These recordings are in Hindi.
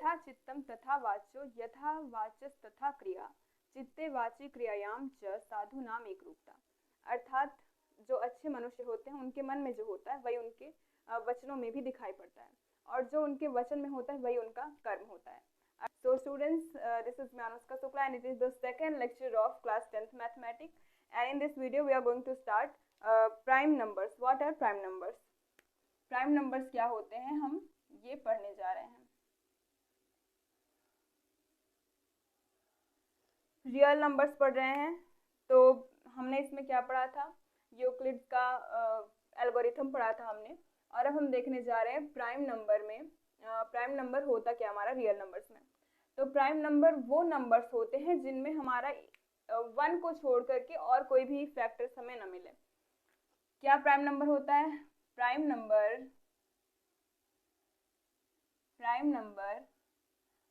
यथा चित्तम तथा वाचो यथा वाचस तथा क्रिया चित्ते वाची क्रियायाम च साधु नाम एक रूपता। अर्थात जो अच्छे मनुष्य होते हैं उनके मन में जो होता है वही उनके वचनों में भी दिखाई पड़ता है, और जो उनके वचन में होता है वही उनका कर्म होता है। So students, this is me Anushka Shukla and it is the second lecture of class 10th mathematics, and in this video we are going to start prime numbers. What are prime numbers? Prime numbers क्या होते हैं हम ये पढ़ने जा रहे हैं। रियल नंबर्स पढ़ रहे हैं, तो हमने इसमें क्या पढ़ा था, यूक्लिड का एल्गोरिथम पढ़ा था हमने, और अब हम देखने जा रहे हैं प्राइम नंबर में प्राइम नंबर होता क्या हमारा रियल नंबर्स में। तो प्राइम नंबर वो नंबर्स होते हैं जिनमें हमारा 1 को छोड़ करके और कोई भी फैक्टर्स हमें न मिले। क्या प्राइम नंबर होता है? Prime number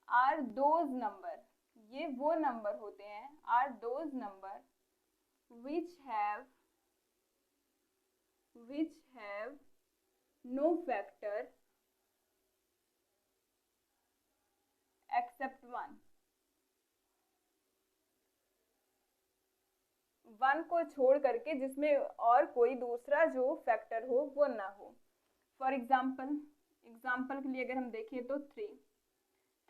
are those number, ये वो नंबर होते हैं, are those number which have no factor except 1 को छोड़ करके जिसमें और कोई दूसरा जो फैक्टर हो वो ना हो। फॉर एग्जाम्पल के लिए अगर हम देखें तो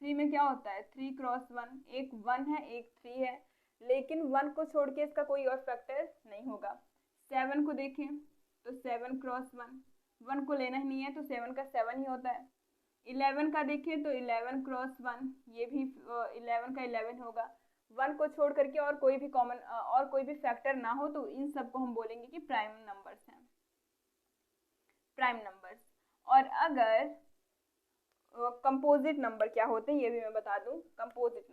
3 में क्या होता है, 3 क्रॉस 1, एक 1 है एक 3 है, लेकिन 1 को छोड़ के इसका कोई और फैक्टर नहीं होगा। 7 को देखें तो 7 क्रॉस 1 को लेना ही नहीं है तो 7 का 7 ही होता है। 11 का देखें तो 11 क्रॉस 1, ये भी 11 का 11 होगा। 1 को छोड़ करके और कोई भी फैक्टर ना हो तो इन सब को हम बोलेंगे कि प्राइम नंबर्स हैं, प्राइम नंबर्स। और अगर कंपोजिट नंबर क्या होते हैं ये भी मैं बता दूं। Composite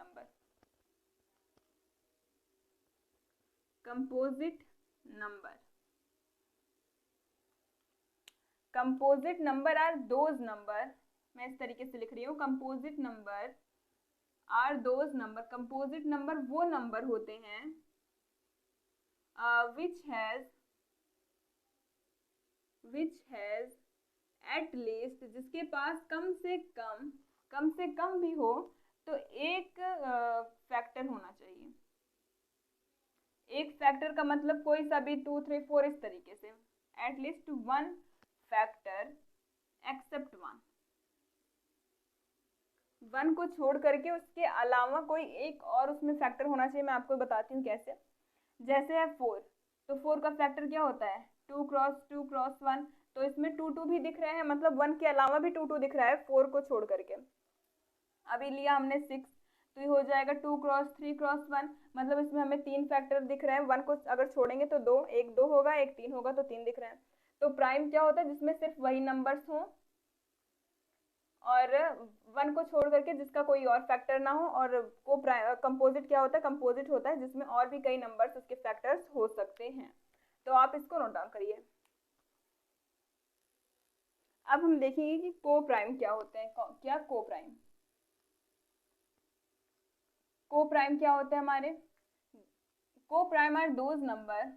number are those number, मैं इस तरीके से लिख रही हूँ, composite number are those number, composite number वो नंबर होते हैं which has at least, जिसके पास कम से कम भी हो तो एक फैक्टर होना चाहिए। एक फैक्टर का मतलब कोई सा भी 2, 3, 4 इस तरीके से, at least 1 फैक्टर एक्सेप्ट 1 को छोड़ करके उसके अलावा कोई एक और उसमें फैक्टर होना चाहिए। मैं आपको बताती हूँ कैसे। जैसे है 4, तो 4 का फैक्टर क्या होता है, 2 क्रॉस 2 क्रॉस 1, तो इसमें 2 2 भी दिख रहे हैं, मतलब 1 के अलावा भी 2 2 दिख रहा है 4 को छोड़ करके। अभी लिया हमने 6, तो ये हो जाएगा 2 क्रॉस 3 क्रॉस 1, मतलब इसमें हमें 3 फैक्टर दिख रहे हैं। 1 को अगर छोड़ेंगे तो 2, एक 2 होगा एक 3 होगा, तो 3 दिख रहे हैं। तो प्राइम क्या होता है, जिसमें सिर्फ वही नंबर्स हों और 1 को छोड़ करके जिसका कोई और फैक्टर ना हो। और को कंपोजिट क्या होता है, कंपोजिट होता है जिसमें और भी कई नंबर्स उसके फैक्टर्स हो सकते हैं। तो आप इसको नोट डाउन करिए। अब हम देखेंगे कि को प्राइम क्या होते हैं। क्या को प्राइम क्या होते हैं हमारे? को prime are those number,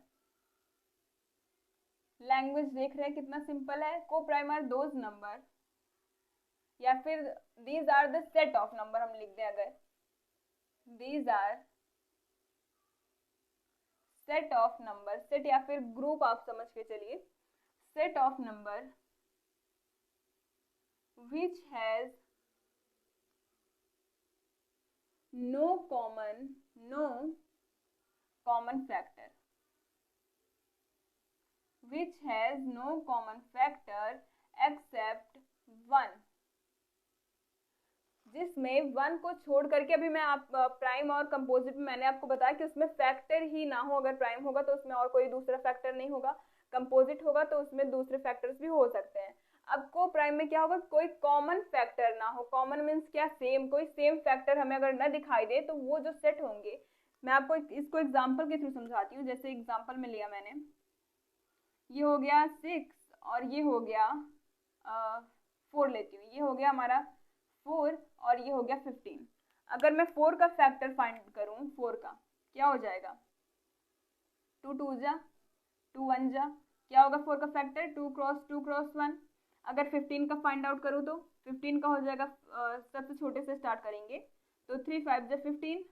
language देख रहे हैं कितना सिंपल है। को प्राइम आर दोज नंबर, या फिर these are the set of number हम लिख दें, अगर these are set of number, set या फिर ग्रुप आप समझ के चलिए, set of number which has no common factor, which has no common factor except 1, जिसमें 1 को छोड़ करके, अभी मैं प्राइम और कंपोजिट में मैंने आपको बताया कि उसमें फैक्टर ही ना हो। अगर प्राइम होगा तो उसमें और कोई दूसरा फैक्टर नहीं होगा, कंपोजिट होगा तो उसमें दूसरे फैक्टर्स भी हो सकते हैं। अब को प्राइम में क्या होगा, कोई कॉमन फैक्टर ना हो। कॉमन मीन्स क्या, सेम, कोई सेम फैक्टर हमें अगर न दिखाई दे तो वो जो सेट होंगे, मैं आपको इसको एग्जांपल के थ्रू समझाती हूँ। जैसे एग्जांपल में लिया मैंने, ये हो गया 6 और ये हो गया 4 लेती हूँ, ये हो गया हमारा 4 और ये हो गया 15। अगर मैं 4 का फैक्टर फाइंड करूँ, 4 का क्या हो जाएगा, 2 2 जा 2 1 जा, क्या होगा 4 का फैक्टर, 2 क्रॉस 2 क्रॉस 1। अगर 15 का फाइंड आउट करूँ तो 15 का हो जाएगा, सबसे छोटे से स्टार्ट करेंगे, तो 3 5 जा 15,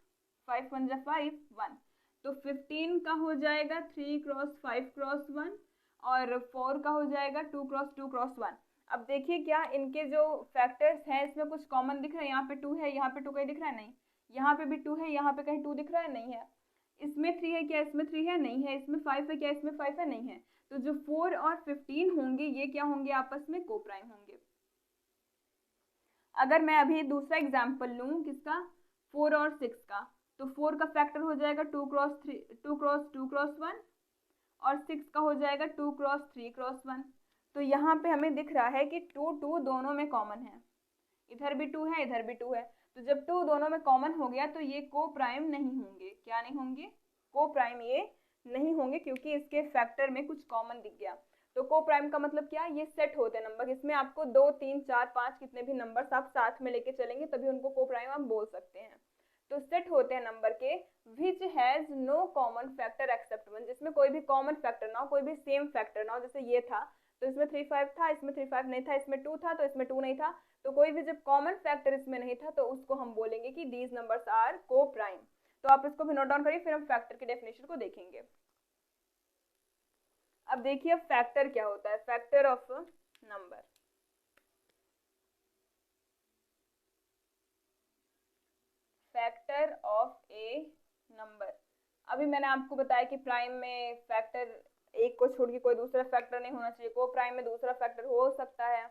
5 1 जा 5 1, तो 15 का हो जाएगा 3 क्रॉस 5 क्रॉस 1, और 4 का हो जाएगा 2 क्रॉस 2 क्रॉस 1। अब देखिए क्या इनके जो फैक्टर्स हैं इसमें कुछ कॉमन दिख रहा है, यहाँ पे 2 है, यहाँ पे 2 कहीं दिख रहा है, नहीं, यहाँ पे भी 2 है, यहाँ पे कहीं 2 दिख रहा है, नहीं है, इसमें 3 है क्या, इसमें 3 है, नहीं है, इसमें 5 है क्या, इसमें 5 है, नहीं है। तो जो 4 और 15 होंगे ये क्या होंगे, आपस में कोप्राइम होंगे। अगर मैं अभी दूसरा एग्जाम्पल लूँ किसका, 4 और 6 का, तो 4 का फैक्टर हो जाएगा 2 क्रॉस 3 2 क्रॉस 2 क्रॉस 1, और 6 का हो जाएगा 2 क्रॉस 3 क्रॉस 1। तो यहाँ पे हमें दिख रहा है कि 2 2 दोनों में कॉमन है, इधर भी 2 है, इधर भी 2 है, तो जब 2 दोनों में कॉमन हो गया तो ये को प्राइम नहीं होंगे। क्या नहीं होंगे, को प्राइम ये नहीं होंगे, क्योंकि इसके फैक्टर में कुछ कॉमन दिख गया। तो को प्राइम का मतलब क्या, ये सेट होते हैं नंबर, इसमें आपको 2 3 4 5 कितने भी नंबर्स आप साथ में लेके चलेंगे तभी उनको को प्राइम आप बोल सकते हैं। तो सेट होते हैं नंबर के which has no common factor except 1, जिसमें कोई भी कॉमन फैक्टर ना हो, कोई भी सेम फैक्टर ना हो। जैसे ये था तो इसमें 3 5 था, इसमें 3 5 नहीं था, इसमें 2 था तो इसमें 2 नहीं था, तो कोई भी जब कॉमन फैक्टर इसमें नहीं था तो उसको हम बोलेंगे कि दीज नंबर्स आर को प्राइम। तो आप इसको भी नोट डाउन करिए, फिर हम फैक्टर की डेफिनेशन को देखेंगे। अब देखिए अब फैक्टर क्या होता है, factor of number. Factor of A number, अभी मैंने आपको बताया कि प्राइम में फैक्टर एक को छोड़ के कोई दूसरा फैक्टर नहीं होना चाहिए, को प्राइम में दूसरा फैक्टर हो सकता है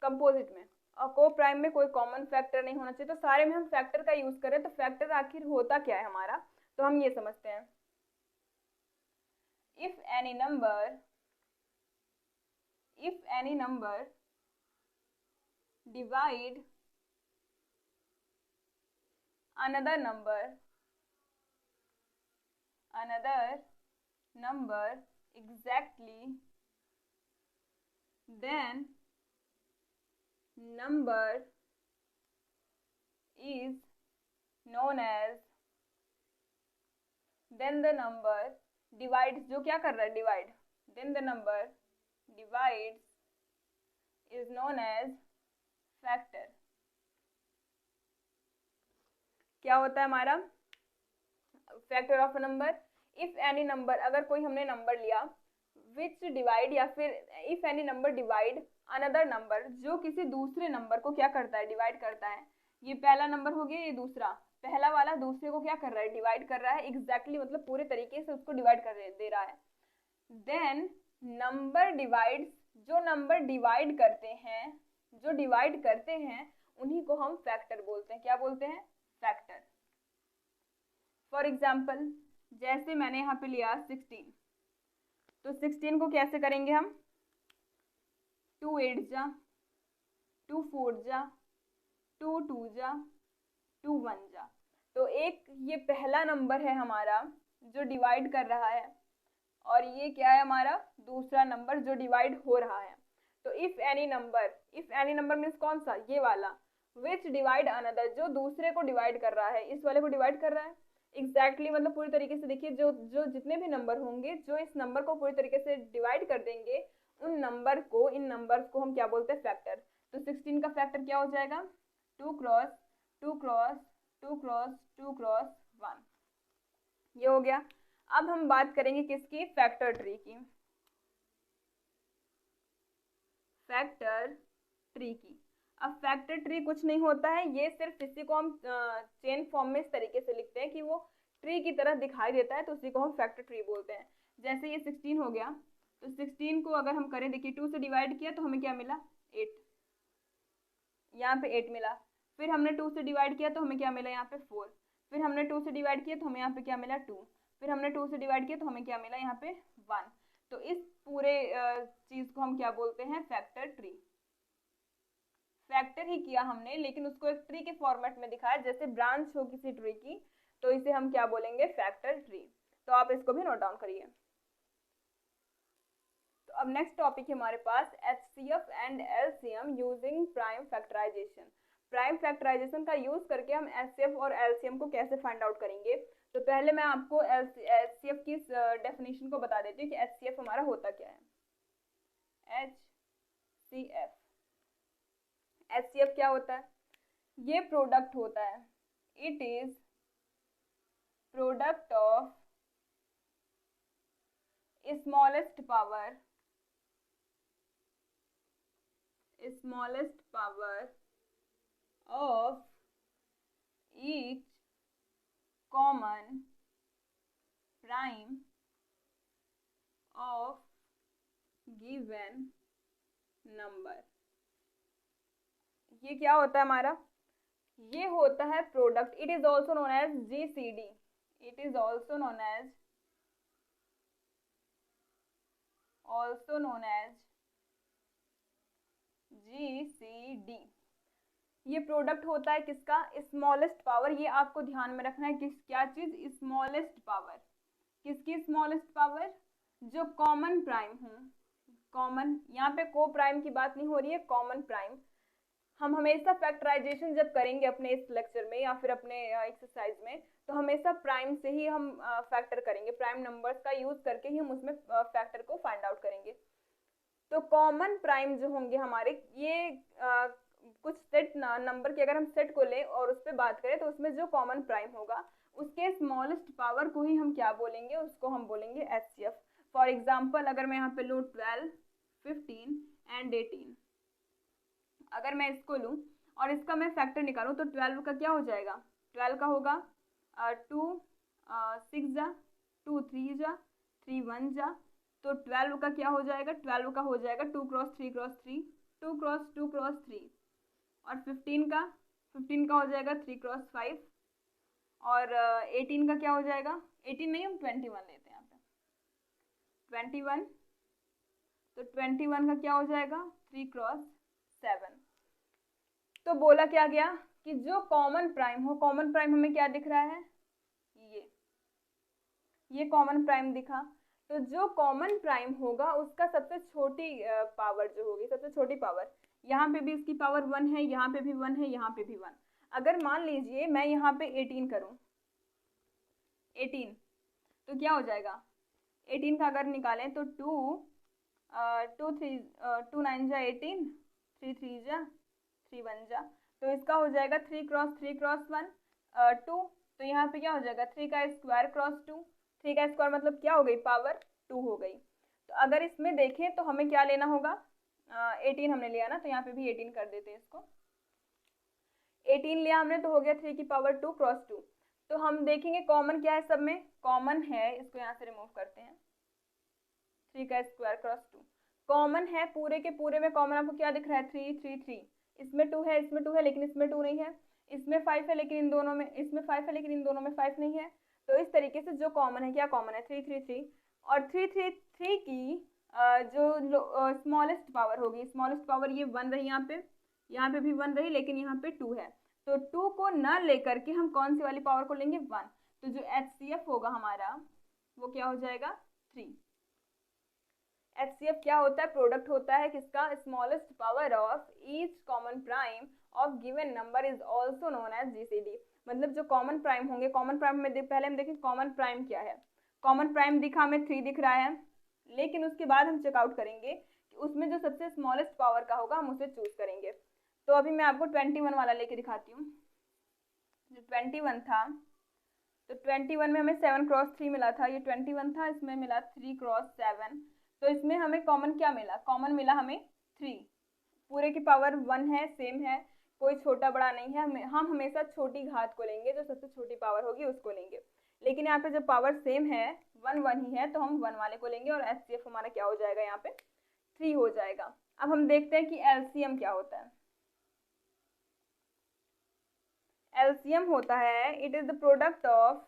कंपोजिट में, और को प्राइम में कोई कॉमन फैक्टर नहीं होना चाहिए। तो सारे में हम फैक्टर का यूज करें तो फैक्टर आखिर होता क्या है हमारा, तो हम ये समझते हैं। If any number divide another number exactly, then number is known as, then the number divides, जो क्या कर रहा है divide, then the number divides is known as factor। क्या होता है हमारा factor of a number, if any number, अगर कोई हमने नंबर लिया, विच डिवाइड, या फिर if any number divide another number, जो किसी दूसरे नंबर को क्या करता है, डिवाइड करता है। ये पहला नंबर हो गया, ये दूसरा, पहला वाला दूसरे को क्या कर रहा है, डिवाइड कर रहा है, एग्जैक्टली मतलब पूरे तरीके से उसको डिवाइड कर दे रहा है। देन नंबर डिवाइड्स, जो नंबर डिवाइड करते हैं उन्हीं को हम फैक्टर बोलते हैं। क्या बोलते हैं, फैक्टर। फॉर एग्जाम्पल जैसे मैंने यहाँ पे लिया 16, तो 16 को कैसे करेंगे हम, 2 8 जा, 2 4 जा, 2 2 जा, 2 1 जा। तो एक ये पहला नंबर है हमारा जो डिवाइड कर रहा है, और ये क्या है हमारा दूसरा नंबर जो डिवाइड हो रहा है। तो इफ एनी नंबर मीन्स कौन सा, ये वाला, विच डिवाइड अनदर, जो दूसरे को डिवाइड कर रहा है, इस वाले को डिवाइड कर रहा है एग्जैक्टली मतलब पूरी तरीके से। देखिए जो जितने भी नंबर होंगे जो इस नंबर को पूरी तरीके से डिवाइड कर देंगे, इन नंबर्स को हम क्या बोलते हैं, फैक्टर। तो 16 का फैक्टर क्या हो जाएगा, 2 क्रॉस 2 क्रॉस 2 क्रॉस 2 क्रॉस 1, ये हो गया। अब हम बात करेंगे किसकी, फैक्टर ट्री की, फैक्टर ट्री की। अब फैक्टर ट्री कुछ नहीं होता है, ये सिर्फ इसी को हम चेन फॉर्म में इस तरीके से लिखते हैं कि वो ट्री की तरह दिखाई देता है, तो उसी को हम फैक्टर ट्री बोलते हैं। जैसे ये 16 हो गया, तो 16 को अगर हम करें, देखिए 2 से डिवाइड किया तो हमें क्या मिला, 8, यहाँ पे 8 मिला। फिर हमने 2 से डिवाइड किया तो हमें क्या मिला, यहाँ पे 4। फिर हमने 2 से डिवाइड किया तो हमें यहाँ पे क्या मिला, 2। फिर हमने 2 से डिवाइड किया तो हमें क्या मिला, यहाँ पे 1। तो इस पूरे चीज को हम क्या बोलते हैं, फैक्टर ट्री। फैक्टर ही किया हमने, लेकिन उसको एक ट्री के फॉर्मेट में दिखाया, जैसे ब्रांच हो किसी ट्री की, तो इसे हम क्या बोलेंगे, फैक्टर ट्री। तो आप इसको भी नोट डाउन करिए। तो अब नेक्स्ट टॉपिक है हमारे पास HCF and LCM using prime factorisation. Prime factorisation का यूज करके हम एचसीएफ और एलसीएम को कैसे फाइंड आउट करेंगे। तो पहले मैं आपको एचसीएफ की डेफिनेशन को बता देती हूँ कि एचसीएफ हमारा होता क्या है। एचसीएफ HCF क्या होता है? ये प्रोडक्ट होता है, it is product of smallest power of each common prime of given number. ये क्या होता है हमारा? ये होता है product. It is also known as GCD। It is also known as GCD। ये प्रोडक्ट होता है किसका? Smallest power. ये आपको ध्यान में रखना है, किस क्या चीज? Smallest power. किसकी स्मॉलेस्ट पावर? जो कॉमन प्राइम हो। कॉमन, यहाँ पे को प्राइम की बात नहीं हो रही है, कॉमन प्राइम। हम हमेशा फैक्टराइजेशन जब करेंगे अपने इस लेक्चर में या फिर अपने एक्सरसाइज में, तो हमेशा प्राइम से ही हम फैक्टर करेंगे, प्राइम नंबर्स का यूज करके ही हम उसमें फैक्टर को फाइंड आउट करेंगे। तो कॉमन प्राइम जो होंगे हमारे, ये कुछ सेट नंबर के अगर हम सेट को लें और उस पर बात करें, तो उसमें जो कॉमन प्राइम होगा उसके स्मॉलेस्ट पावर को ही हम क्या बोलेंगे? उसको हम बोलेंगे HCF। फॉर एग्जाम्पल, अगर मैं यहाँ पे लूँ 12, 15 एंड 18, अगर मैं इसको लूँ और इसका मैं फैक्टर निकालूँ, तो 12 का क्या हो जाएगा? 12 का होगा 2 6 जा, 2 3 जा, 3 1 जा, तो 12 का क्या हो जाएगा? 12 का हो जाएगा 2 क्रॉस 3 क्रॉस 3, 2 क्रॉस 2 क्रॉस 3। और 15 का हो जाएगा 3 क्रॉस 5। और 18 का क्या हो जाएगा? 18 नहीं, हम 21 लेते हैं यहाँ पे 21। तो 21 का क्या हो जाएगा? 3 क्रॉस 7। तो बोला क्या गया कि जो कॉमन प्राइम हो, कॉमन प्राइम हमें क्या दिख रहा है? ये कॉमन प्राइम दिखा। तो जो कॉमन प्राइम होगा उसका सबसे छोटी पावर जो होगी, सबसे छोटी पावर, यहाँ पे भी इसकी पावर 1 है, यहाँ पे भी 1 है, यहाँ पे भी 1। अगर मान लीजिए मैं यहाँ पे 18 करूँ, 18, तो क्या हो जाएगा? 18 का अगर निकालें तो 2 9 जा 18, 3 3 जा, 3 1 जा, तो इसका हो जाएगा 3 क्रॉस 3 क्रॉस 1 2। तो यहाँ पे क्या हो जाएगा? 3 का स्क्वायर क्रॉस 2, 3 का स्क्वायर मतलब क्या हो गई? पावर 2 हो गई। तो अगर इसमें देखें तो हमें क्या लेना होगा? 18 हमने लिया ना, तो यहाँ पे भी 18 कर देते हैं इसको। 18 लिया हमने तो हो गया 3 की पावर 2 क्रॉस 2। तो हम देखेंगे कॉमन क्या है, सब में कॉमन है, इसको यहाँ से रिमूव करते हैं। 3 का स्क्वायर क्रॉस 2 कॉमन है, पूरे के पूरे में कॉमन आपको क्या दिख रहा है? 3 3 3। इसमें 2 है, इसमें 2 है, लेकिन इसमें 2 नहीं है। इसमें 5 है, लेकिन इन दोनों में, इसमें 5 है लेकिन इन दोनों में 5 नहीं है। तो इस तरीके से जो कॉमन है, क्या कॉमन है? 3 3 3। और 3 3 3 की जो स्मॉलेस्ट पावर होगी, स्मॉलेस्ट पावर ये 1 रही, यहाँ पे भी 1 रही, लेकिन यहाँ पे 2 है। तो 2 को न लेकर के हम कौन सी वाली पावर को लेंगे? 1। तो जो HCF होगा हमारा वो क्या हो जाएगा? 3। HCF क्या होता है? प्रोडक्ट होता है किसका? Smallest power of each common prime of given number is also known as GCD। मतलब जो कॉमन प्राइम होंगे, कॉमन प्राइम में पहले हम देखें कॉमन प्राइम क्या है। कॉमन प्राइम दिखा हमें 3 दिख रहा है, लेकिन उसके बाद हम चेकआउट करेंगे कि उसमें जो सबसे स्मॉलेस्ट पावर का होगा हम उसे चूज करेंगे। तो अभी मैं आपको 21 वाला लेके दिखाती हूँ। जो 21 था, तो 21 में हमें 7 क्रॉस 3 मिला था, ये 21 था, इसमें मिला 3 क्रॉस 7। तो इसमें हमें कॉमन क्या मिला? कॉमन मिला हमें 3। पूरे की पावर 1 है, सेम है, कोई छोटा बड़ा नहीं है। हम हमेशा छोटी घात को लेंगे, जो सबसे छोटी पावर होगी उसको लेंगे। लेकिन यहाँ पे जब पावर सेम है, 1 1 ही है, तो हम 1 वाले को लेंगे और HCF हमारा क्या हो जाएगा? यहाँ पे 3 हो जाएगा। अब हम देखते हैं कि LCM क्या होता है। LCM होता है, it is the product of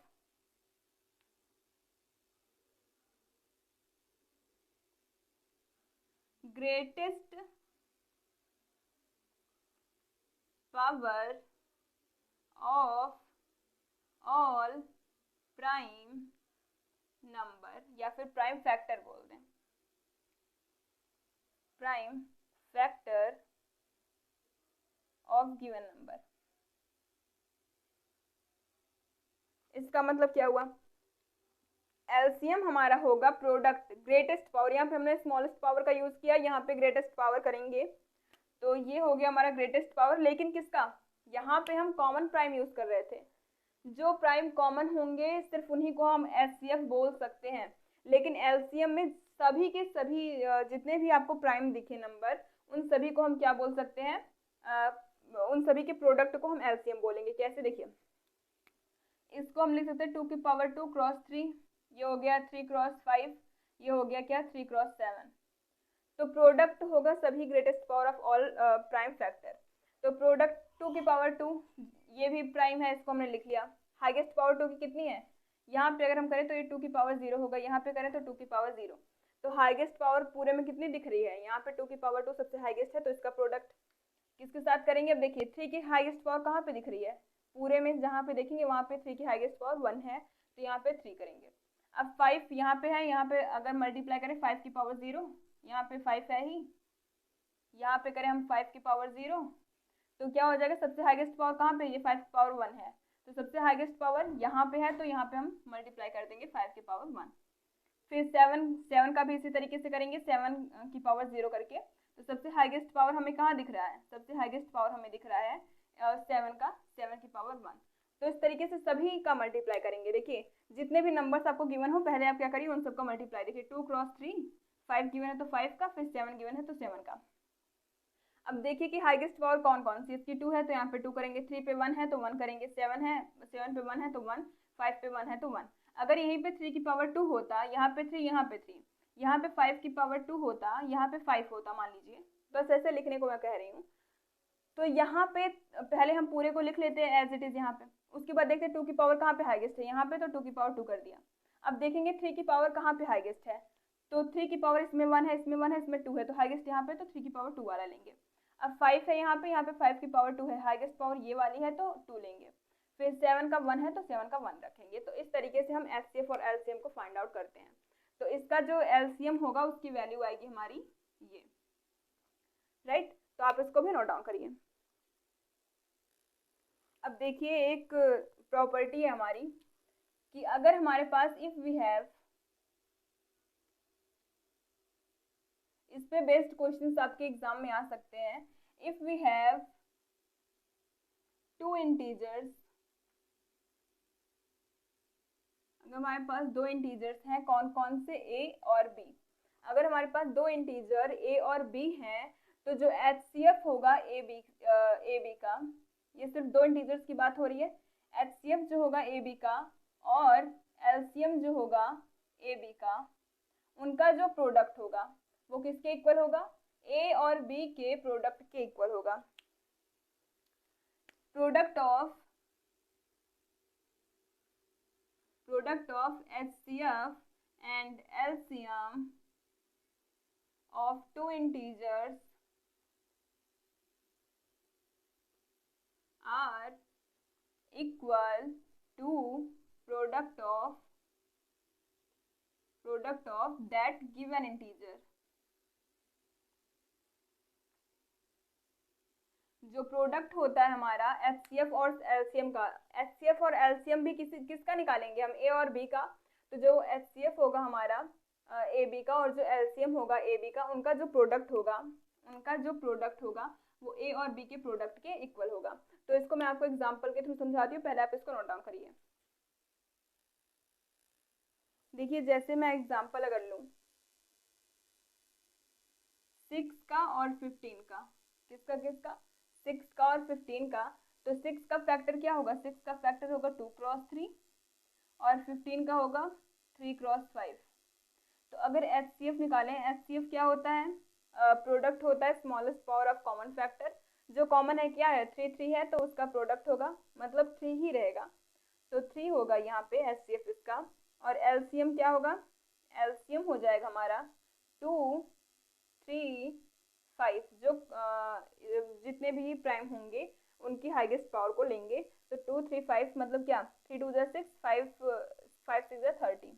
greatest power of all prime number, या फिर प्राइम फैक्टर बोल दें, prime factor of given number. इसका मतलब क्या हुआ? एलसीएम हमारा होगा प्रोडक्ट ग्रेटेस्ट पावर, यहाँ पे हमने स्मॉलेस्ट पावर का यूज किया, यहाँ पे ग्रेटेस्ट पावर करेंगे, तो ये हो गया हमारा ग्रेटेस्ट पावर। लेकिन किसका, यहाँ पे हम कॉमन प्राइम यूज कर रहे थे, जो प्राइम कॉमन होंगे सिर्फ उन्हीं को हम एचसीएफ बोल सकते हैं। लेकिन एलसीएम में सभी के सभी जितने भी आपको प्राइम दिखे नंबर, उन सभी को हम क्या बोल सकते हैं, उन सभी के प्रोडक्ट को हम एलसीएम बोलेंगे। कैसे, देखिए इसको हम लिख सकते हैं 2 की पावर 2 क्रॉस 3, ये हो गया 3 क्रॉस 5, ये हो गया क्या 3 क्रॉस 7। तो प्रोडक्ट होगा सभी greatest power of all prime factor. तो प्रोडक्ट 2 की पावर 2, ये भी प्राइम है, इसको हमने लिख लिया। हाईएस्ट पावर 2 की कितनी है, यहाँ पे अगर हम करें तो ये 2 की पावर 0 होगा, यहाँ पे करें तो 2 की पावर 0। तो हाईएस्ट पावर पूरे में कितनी दिख रही है, यहाँ पे 2 की पावर 2 सबसे हाईएस्ट है, तो इसका प्रोडक्ट किसके साथ करेंगे। अब देखिए 3 की हाईएस्ट पावर कहाँ पे दिख रही है, पूरे में जहाँ पे देखेंगे वहाँ पे 3 की हाईएस्ट पावर 1 है, तो यहाँ पे 3 करेंगे। अब 5 यहाँ पे है, यहाँ पे अगर मल्टीप्लाई करें 5 की पावर 0, यहाँ पे 5 है ही, यहाँ पे करें हम 5 की पावर 0, तो क्या हो जाएगा, सबसे हाईएस्ट पावर कहाँ पे, ये 5 की पावर 1 है, तो सबसे हाईएस्ट पावर यहाँ पे है, तो यहाँ पे हम मल्टीप्लाई कर देंगे 5 की पावर 1। फिर 7 का भी इसी तरीके से करेंगे, 7 की पावर 0 करके, तो सबसे हाईएस्ट पावर हमें कहाँ दिख रहा है, सबसे हाईएस्ट पावर हमें दिख रहा है 7 की पावर 1। तो इस तरीके से सभी का मल्टीप्लाई करेंगे। देखिए जितने भी नंबर्स आपको गिवन हो, पहले आप क्या करिए, उन सबका मल्टीप्लाई। देखिए 2 क्रॉस 3, 5 गिवन है तो 5 का, फिर 7 गिवन है तो 7 का। अब देखिए कि हाईएस्ट पावर कौन कौन सी, इसकी 2 है तो यहाँ पे 2 करेंगे, 3 पे 1 है तो 1 करेंगे, 7 है, 7 पे 1 है तो 1, 5 पे 1 है तो 1। अगर यहीं पे 3 की पावर 2 होता, यहाँ पे 3, यहाँ पे 3, यहाँ पे 5 की पावर 2 होता, यहाँ पे 5 होता मान लीजिए, बस ऐसे लिखने को मैं कह रही हूँ। तो यहाँ पे पहले हम पूरे को लिख लेते हैं एज इट इज यहाँ पे, उसके बाद देखते हैं 2 की पावर कहाँ पे हाईएस्ट है, यहाँ पे, तो 2 की पावर 2 कर दिया। अब देखेंगे 3 की पावर कहाँ पे हाईएस्ट है, तो 3 की पावर इसमें 1 है, इसमें 1 है, इसमें 2 है, तो हाईएस्ट यहाँ पे, तो 3 की पावर 2 वाला लेंगे। अब 5 है यहाँ पे 5 की पावर 2 है, हाईएस्ट पावर ये वाली है तो 2 लेंगे। फिर 7 का 1 है तो 7 का 1 रखेंगे। तो इस तरीके से हम एचसीएफ और एलसीएम को फाइंड आउट करते हैं। तो इसका जो एलसीएम होगा उसकी वैल्यू आएगी हमारी ये, राइट। तो आप इसको भी नोट डाउन करिए। अब देखिए एक प्रॉपर्टी है हमारी कि अगर हमारे पास इफ वी हैव, इस पे बेस्ड क्वेश्चंस आपके एग्जाम में आ सकते हैं। इफ वी हैव 2 इंटीजर्स, अगर हमारे पास 2 इंटीजर्स हैं, कौन कौन से, a और b। अगर हमारे पास 2 इंटीजर a और b हैं, तो जो एचसीएफ होगा ए बी का, ये सिर्फ 2 इंटीजर्स की बात हो रही है, एचसीएफ जो होगा ए बी का और एलसीएम जो होगा ए बी का, उनका जो प्रोडक्ट होगा वो किसके इक्वल होगा, ए और बी के प्रोडक्ट के इक्वल होगा। Product of HCF and LCM of 2 integers are equal to product of that given integer। जो प्रोडक्ट होता है हमारा एचसीएफ और एलसीएम का, एचसीएफ और एलसीएम भी किसका निकालेंगे हम, ए और बी का। तो जो एचसीएफ होगा हमारा ए बी का और जो एलसीएम होगा ए बी का, उनका जो प्रोडक्ट होगा वो ए और बी के प्रोडक्ट के इक्वल होगा। तो इसको मैं आपको एग्जांपल के थ्रू समझाती हूँ, पहले आप इसको नोट डाउन करिए। देखिए जैसे मैं एग्जांपल अगर लूँ 6 का और 15 का, किसका 6 का और 15 का, तो 6 का फैक्टर क्या होगा, 6 का फैक्टर होगा 2 क्रॉस 3 और 15 का होगा 3 क्रॉस 5। तो अगर एचसीएफ निकालें, एचसीएफ क्या होता है, प्रोडक्ट होता है smallest power of common factor. जो कॉमन है क्या है, 3 है, तो उसका प्रोडक्ट होगा मतलब 3 ही रहेगा, तो 3 होगा यहाँ पे एचसीएफ इसका। और एलसीएम क्या होगा, एलसीएम हो जाएगा हमारा 2 3 5, जो जितने भी प्राइम होंगे उनकी हाईएस्ट पावर को लेंगे। तो 2 3 5 मतलब क्या, 3 2 6, 5 6 30।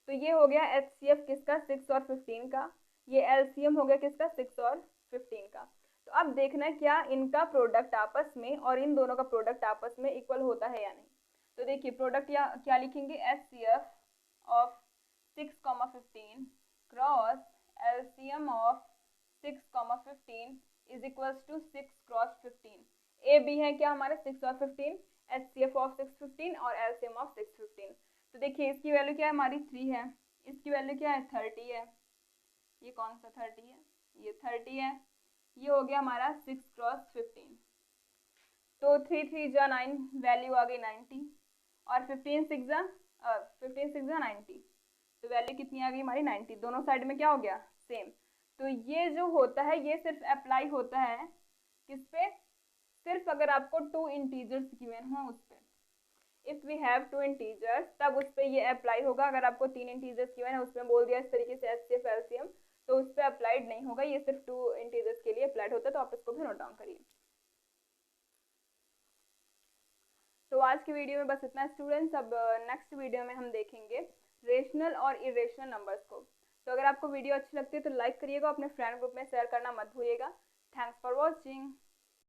तो ये हो गया एचसीएफ किसका, 6 और 15 का। ये एलसीएम हो गया किसका, 6 और 15 का। तो अब देखना क्या इनका प्रोडक्ट आपस में और इन दोनों का प्रोडक्ट आपस में इक्वल होता है या नहीं। तो देखिए प्रोडक्ट या क्या लिखेंगे, HCF of 6,15 cross LCM of 6,15 is equals to 6 cross 15। A B है क्या हमारे 6 और 15, HCF ऑफ 615 और LCM ऑफ 615। तो देखिए इसकी वैल्यू क्या है हमारी 3 है, इसकी वैल्यू क्या है 30 है, ये कौन सा 30 है, ये 30 है, ये हो गया हमारा 6 क्रॉस 15। तो 3 3 जा 9, वैल्यू आ गई 90 और 15 6 जा 90, तो वैल्यू कितनी आ गई हमारी 90। दोनों साइड में क्या हो गया सेम। तो ये जो होता है ये सिर्फ अप्लाई होता है किस पे, सिर्फ अगर आपको 2 इंटीजर्स गिवन हो उस पे। इफ वी हैव 2 इंटीजर्स तब उस पे ये अप्लाई होगा। अगर आपको 3 इंटीजर्स गिवन है उसमें बोल दिया इस तरीके से HCF LCM, तो उस पे अप्लाइड नहीं होगा, ये सिर्फ 2 इंटीजर्स के लिए अप्लाइड होता है। तो आप इसको भी नोट डाउन करिए। तो आज की वीडियो में बस इतना स्टूडेंट्स। अब नेक्स्ट वीडियो में हम देखेंगे रेशनल और इरेशनल नंबर्स को। तो अगर आपको वीडियो अच्छी लगती है तो लाइक करिएगा, अपने फ्रेंड ग्रुप में शेयर करना मत भूलिएगा। Thanks for watching.